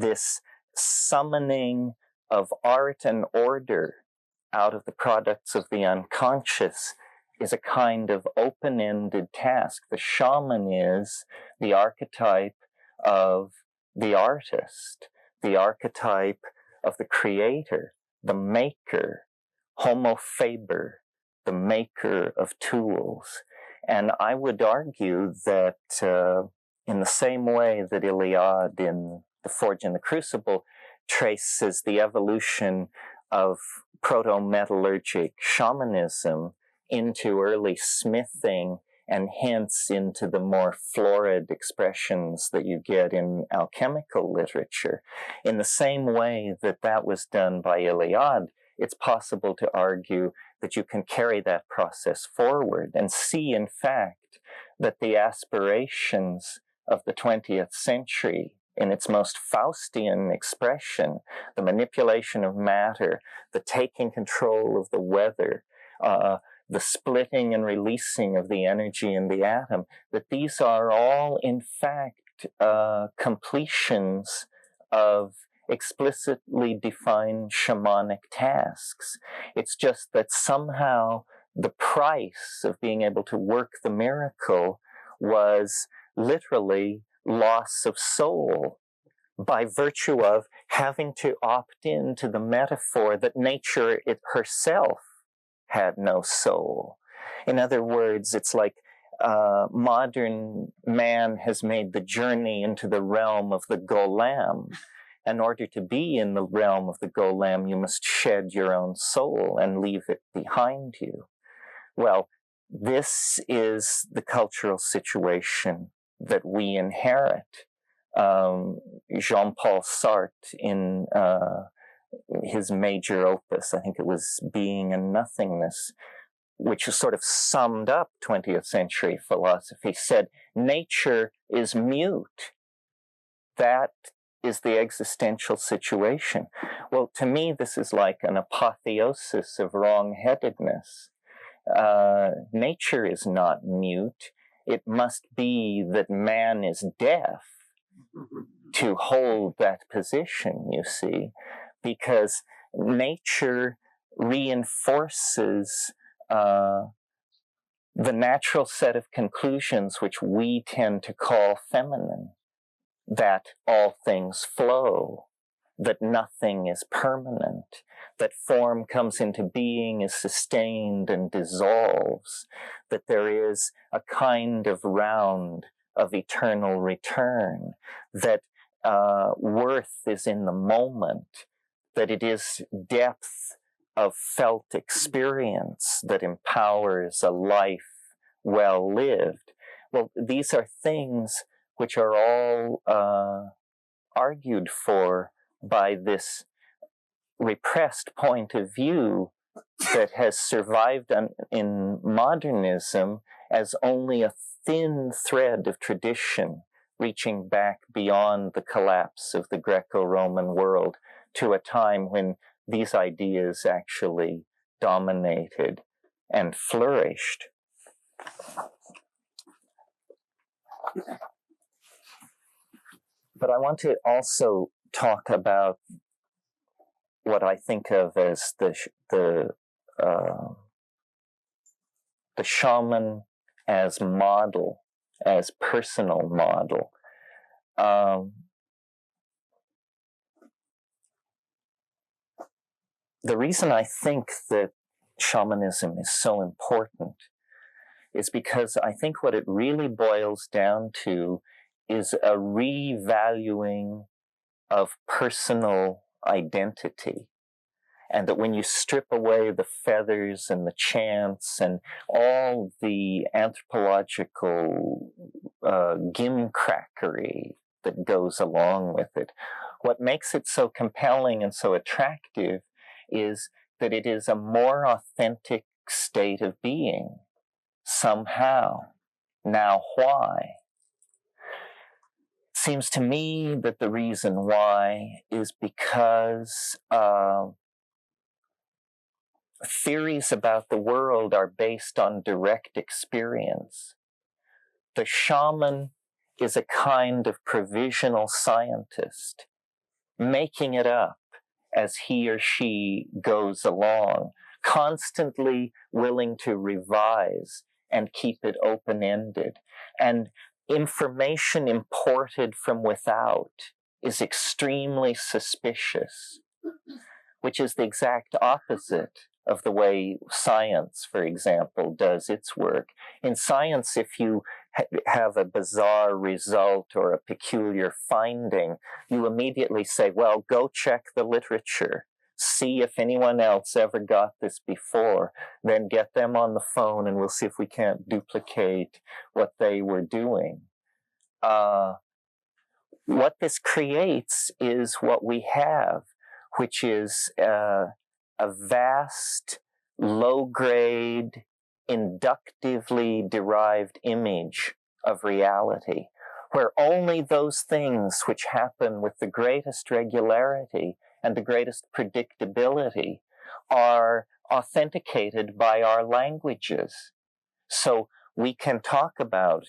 this summoning of art and order out of the products of the unconscious is a kind of open-ended task. The shaman is the archetype of the artist, the archetype of the creator, the maker, homo faber, the maker of tools. And I would argue that in the same way that Iliad in The Forge and the Crucible traces the evolution of proto-metallurgic shamanism into early smithing and hence into the more florid expressions that you get in alchemical literature. In the same way that that was done by Iliad, it's possible to argue that you can carry that process forward and see, in fact, that the aspirations of the 20th century, in its most Faustian expression, the manipulation of matter, the taking control of the weather, the splitting and releasing of the energy in the atom, that these are all, in fact, completions of explicitly defined shamanic tasks. It's just that somehow the price of being able to work the miracle was literally loss of soul, by virtue of having to opt into the metaphor that nature herself had no soul. In other words, it's like modern man has made the journey into the realm of the golem. In order to be in the realm of the golem, you must shed your own soul and leave it behind you. Well, this is the cultural situation that we inherit. Jean-Paul Sartre, in his major opus, I think it was Being and Nothingness, which sort of summed up 20th century philosophy, said, nature is mute. That is the existential situation. Well, to me, this is like an apotheosis of wrong-headedness. Nature is not mute. It must be that man is deaf to hold that position, you see, because nature reinforces the natural set of conclusions which we tend to call feminine, that all things flow, that nothing is permanent, that form comes into being, is sustained and dissolves, that there is a kind of round of eternal return, that worth is in the moment, that it is depth of felt experience that empowers a life well lived. Well, these are things which are all argued for by this repressed point of view that has survived in modernism as only a thin thread of tradition reaching back beyond the collapse of the Greco-Roman world to a time when these ideas actually dominated and flourished. But I want to also talk about what I think of as the shaman as model, as personal model. The reason I think that shamanism is so important is because I think what it really boils down to is a revaluing of personal identity. And that when you strip away the feathers and the chants and all the anthropological gimcrackery that goes along with it, what makes it so compelling and so attractive is that it is a more authentic state of being, somehow. Now, why? It seems to me that the reason why is because theories about the world are based on direct experience. The shaman is a kind of provisional scientist. making it up as he or she goes along, constantly willing to revise and keep it open-ended. And information imported from without is extremely suspicious, which is the exact opposite of the way science, for example, does its work. In science, if you have a bizarre result or a peculiar finding, you immediately say, well, go check the literature. See if anyone else ever got this before. Then get them on the phone and we'll see if we can't duplicate what they were doing. What this creates is what we have, which is a vast, low-grade, inductively derived image of reality, where only those things which happen with the greatest regularity and the greatest predictability are authenticated by our languages. So we can talk about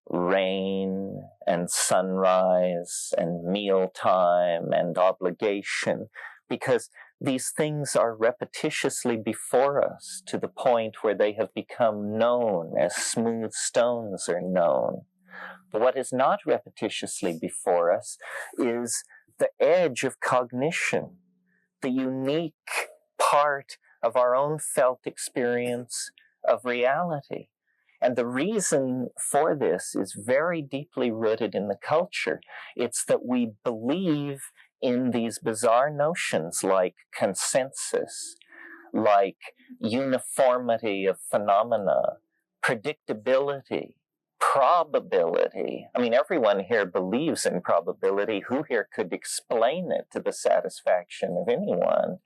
rain and sunrise and mealtime and obligation, because these things are repetitiously before us to the point where they have become known as smooth stones are known. But what is not repetitiously before us is the edge of cognition, the unique part of our own felt experience of reality. And the reason for this is very deeply rooted in the culture. It's that we believe in these bizarre notions like consensus, like uniformity of phenomena, predictability, probability. I mean, everyone here believes in probability. Who here could explain it to the satisfaction of anyone?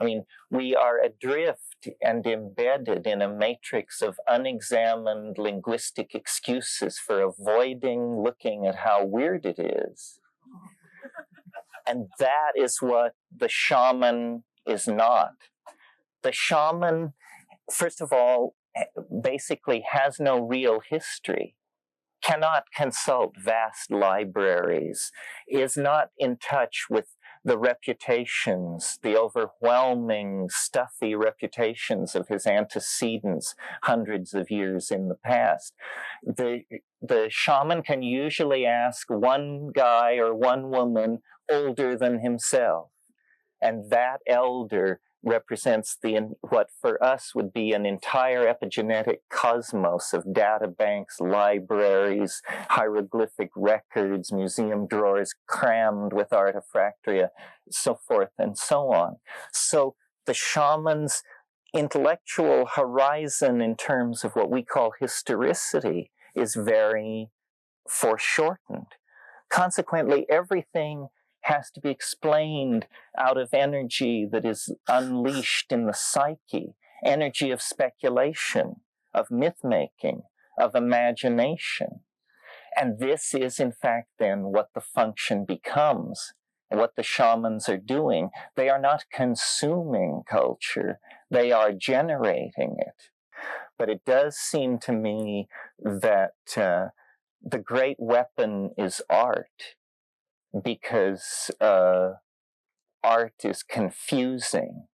I mean, we are adrift and embedded in a matrix of unexamined linguistic excuses for avoiding looking at how weird it is. And that is what the shaman is not. The shaman, first of all, basically has no real history, cannot consult vast libraries, is not in touch with the reputations, the overwhelming, stuffy reputations of his antecedents hundreds of years in the past. The shaman can usually ask one guy or one woman older than himself, and that elder represents what for us would be an entire epigenetic cosmos of data banks, libraries, hieroglyphic records, museum drawers crammed with artifactoria, so forth and so on. So the shaman's intellectual horizon in terms of what we call historicity is very foreshortened. Consequently, everything has to be explained out of energy that is unleashed in the psyche, energy of speculation, of myth-making, of imagination. And this is, in fact, then what the function becomes, and what the shamans are doing. They are not consuming culture, they are generating it. But it does seem to me that the great weapon is art, because art is confusing.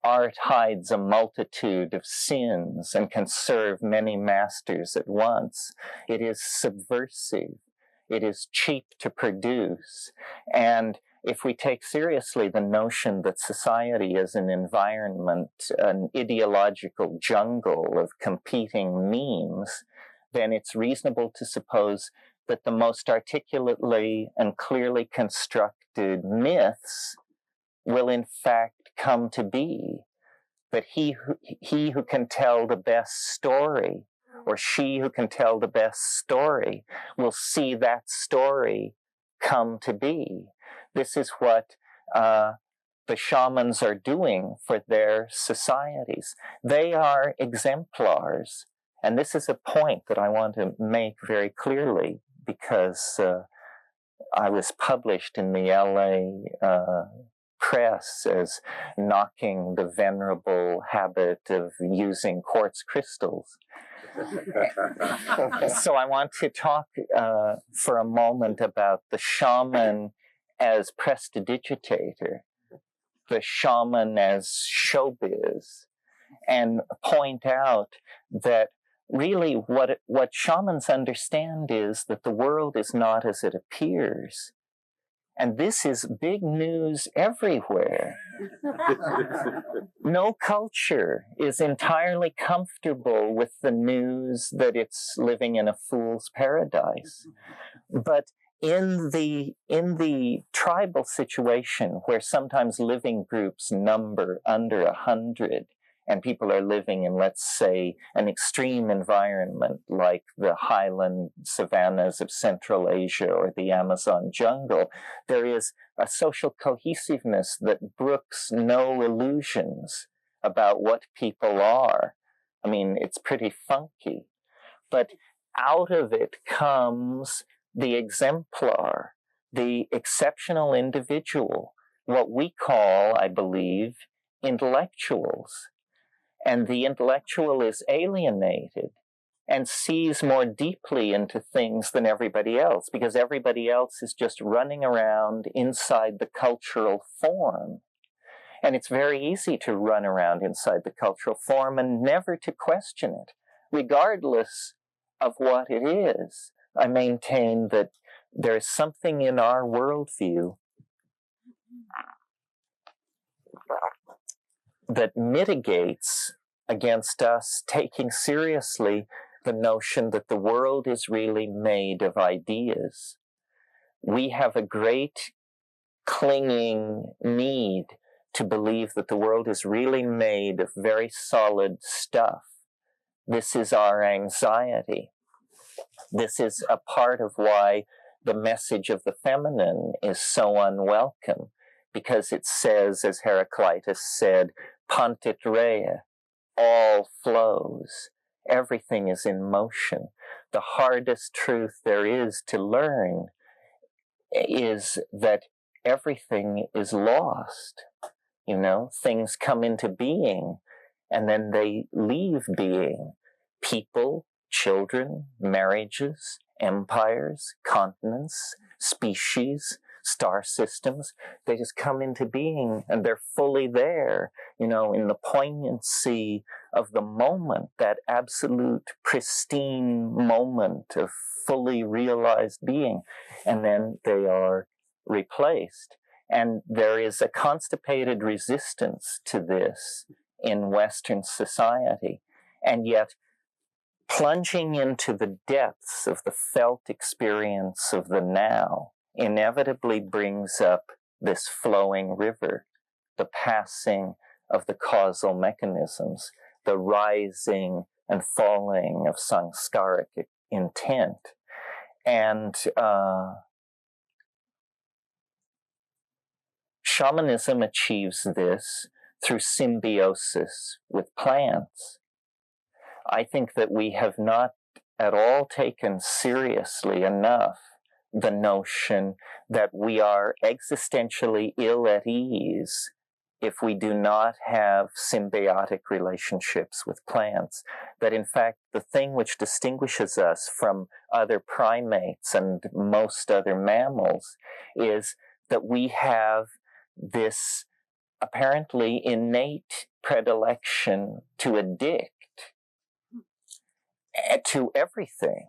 Art hides a multitude of sins and can serve many masters at once. It is subversive. It is cheap to produce. And if we take seriously the notion that society is an environment, an ideological jungle of competing memes, then it's reasonable to suppose that the most articulately and clearly constructed myths will in fact come to be. That he who can tell the best story, or she who can tell the best story, will see that story come to be. This is what the shamans are doing for their societies. They are exemplars. And this is a point that I want to make very clearly, because I was published in the LA press as knocking the venerable habit of using quartz crystals. So I want to talk for a moment about the shaman as prestidigitator, the shaman as showbiz, and point out that really what shamans understand is that the world is not as it appears. And this is big news everywhere. No culture is entirely comfortable with the news that it's living in a fool's paradise. But in the tribal situation, where sometimes living groups number under 100, and people are living in, let's say, an extreme environment like the highland savannas of Central Asia or the Amazon jungle, there is a social cohesiveness that brooks no illusions about what people are. I mean, it's pretty funky. But out of it comes the exemplar, the exceptional individual, what we call, I believe, intellectuals. And the intellectual is alienated and sees more deeply into things than everybody else, because everybody else is just running around inside the cultural form. And it's very easy to run around inside the cultural form and never to question it, regardless of what it is. I maintain that there's something in our worldview that mitigates against us taking seriously the notion that the world is really made of ideas. We have a great clinging need to believe that the world is really made of very solid stuff. This is our anxiety. This is a part of why the message of the feminine is so unwelcome, because it says, as Heraclitus said, pantit rea, all flows. Everything is in motion. The hardest truth there is to learn is that everything is lost. You know, things come into being and then they leave being. People, children, marriages, empires, continents, species, star systems, they just come into being and they're fully there, you know, in the poignancy of the moment, that absolute pristine moment of fully realized being. And then they are replaced. And there is a constipated resistance to this in Western society. And yet, plunging into the depths of the felt experience of the now inevitably brings up this flowing river, the passing of the causal mechanisms, the rising and falling of samskaric intent. And shamanism achieves this through symbiosis with plants. I think that we have not at all taken seriously enough the notion that we are existentially ill at ease if we do not have symbiotic relationships with plants. That in fact, the thing which distinguishes us from other primates and most other mammals is that we have this apparently innate predilection to addict to everything,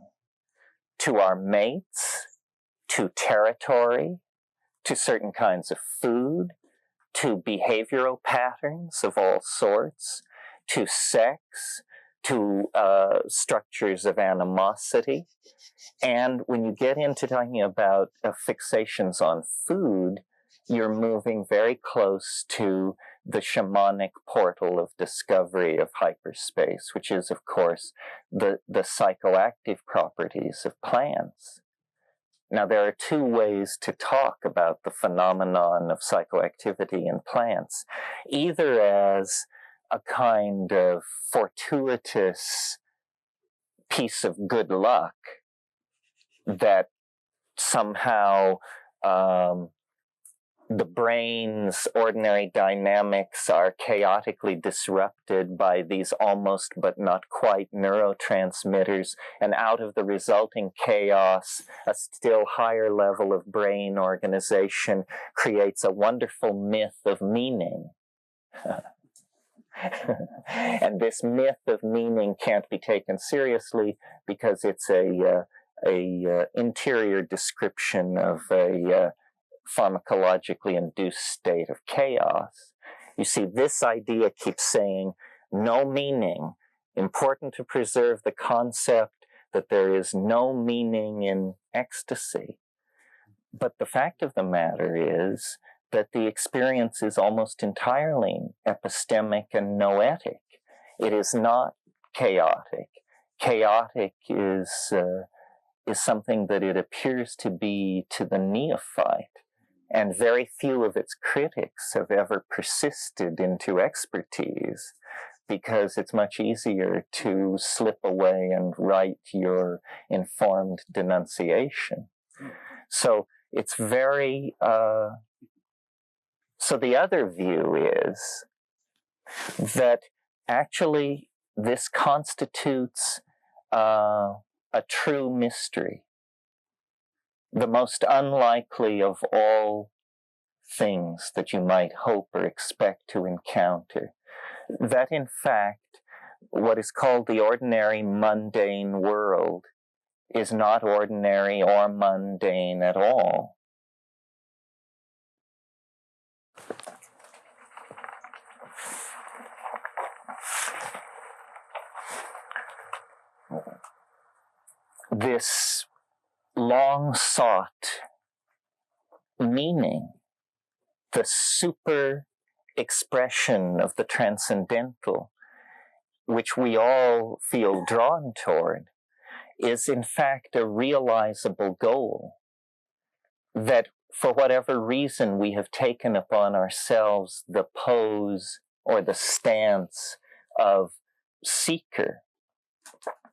to our mates, to territory, to certain kinds of food, to behavioral patterns of all sorts, to sex, to structures of animosity. And when you get into talking about fixations on food, you're moving very close to the shamanic portal of discovery of hyperspace, which is, of course, the psychoactive properties of plants. Now, there are two ways to talk about the phenomenon of psychoactivity in plants, either as a kind of fortuitous piece of good luck that somehow the brain's ordinary dynamics are chaotically disrupted by these almost but not quite neurotransmitters, and out of the resulting chaos, a still higher level of brain organization creates a wonderful myth of meaning. And this myth of meaning can't be taken seriously because it's a interior description of a pharmacologically induced state of chaos. You see, this idea keeps saying no meaning. Important to preserve the concept that there is no meaning in ecstasy. But the fact of the matter is that the experience is almost entirely epistemic and noetic. It is not chaotic. Chaotic is something that it appears to be to the neophyte. And very few of its critics have ever persisted into expertise, because it's much easier to slip away and write your informed denunciation. So it's very... So the other view is that actually this constitutes a true mystery, the most unlikely of all things that you might hope or expect to encounter. That in fact, what is called the ordinary mundane world is not ordinary or mundane at all. This long-sought meaning, the super expression of the transcendental, which we all feel drawn toward, is in fact a realizable goal that for whatever reason we have taken upon ourselves the pose or the stance of seeker,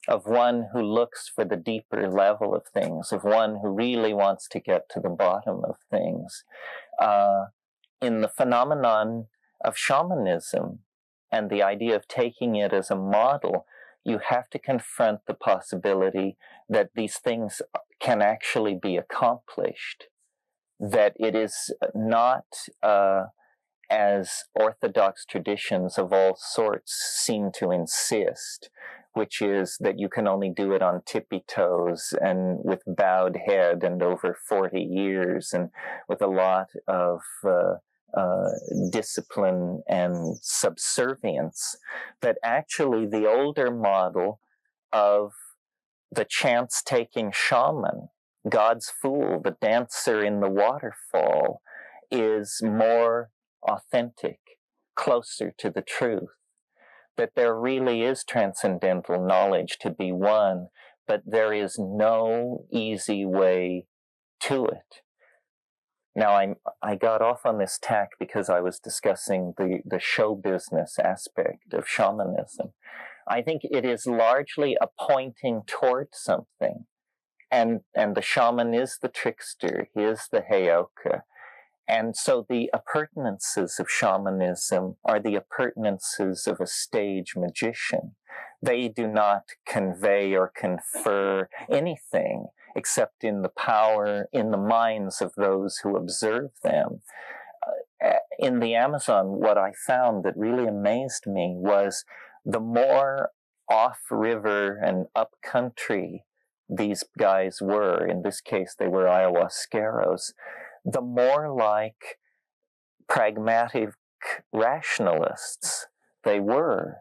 of one who looks for the deeper level of things, of one who really wants to get to the bottom of things. In the phenomenon of shamanism and the idea of taking it as a model, you have to confront the possibility that these things can actually be accomplished, that it is not as orthodox traditions of all sorts seem to insist, which is that you can only do it on tippy toes and with bowed head and over 40 years and with a lot of discipline and subservience. That actually the older model of the chance-taking shaman, God's fool, the dancer in the waterfall, is more authentic, closer to the truth. That there really is transcendental knowledge to be won, but there is no easy way to it. Now, I got off on this tack because I was discussing the show business aspect of shamanism. I think it is largely a pointing toward something. And the shaman is the trickster, he is the heyoka. And so the appurtenances of shamanism are the appurtenances of a stage magician. They do not convey or confer anything except in the power, in the minds of those who observe them. In the Amazon, what I found that really amazed me was the more off-river and up-country these guys were, in this case they were ayahuasqueros, the more like pragmatic rationalists they were.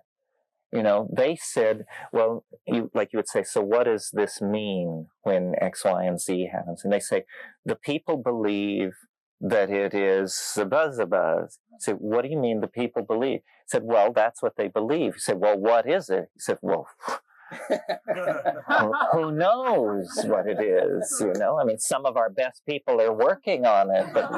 You know, they said, well, you would say, so what does this mean when X, Y, and Z happens? And they say, the people believe that it is zabaz. So what do you mean the people believe? He said, well, that's what they believe. He said, well, what is it? He said, well, who knows what it is, you know? I mean, some of our best people are working on it, but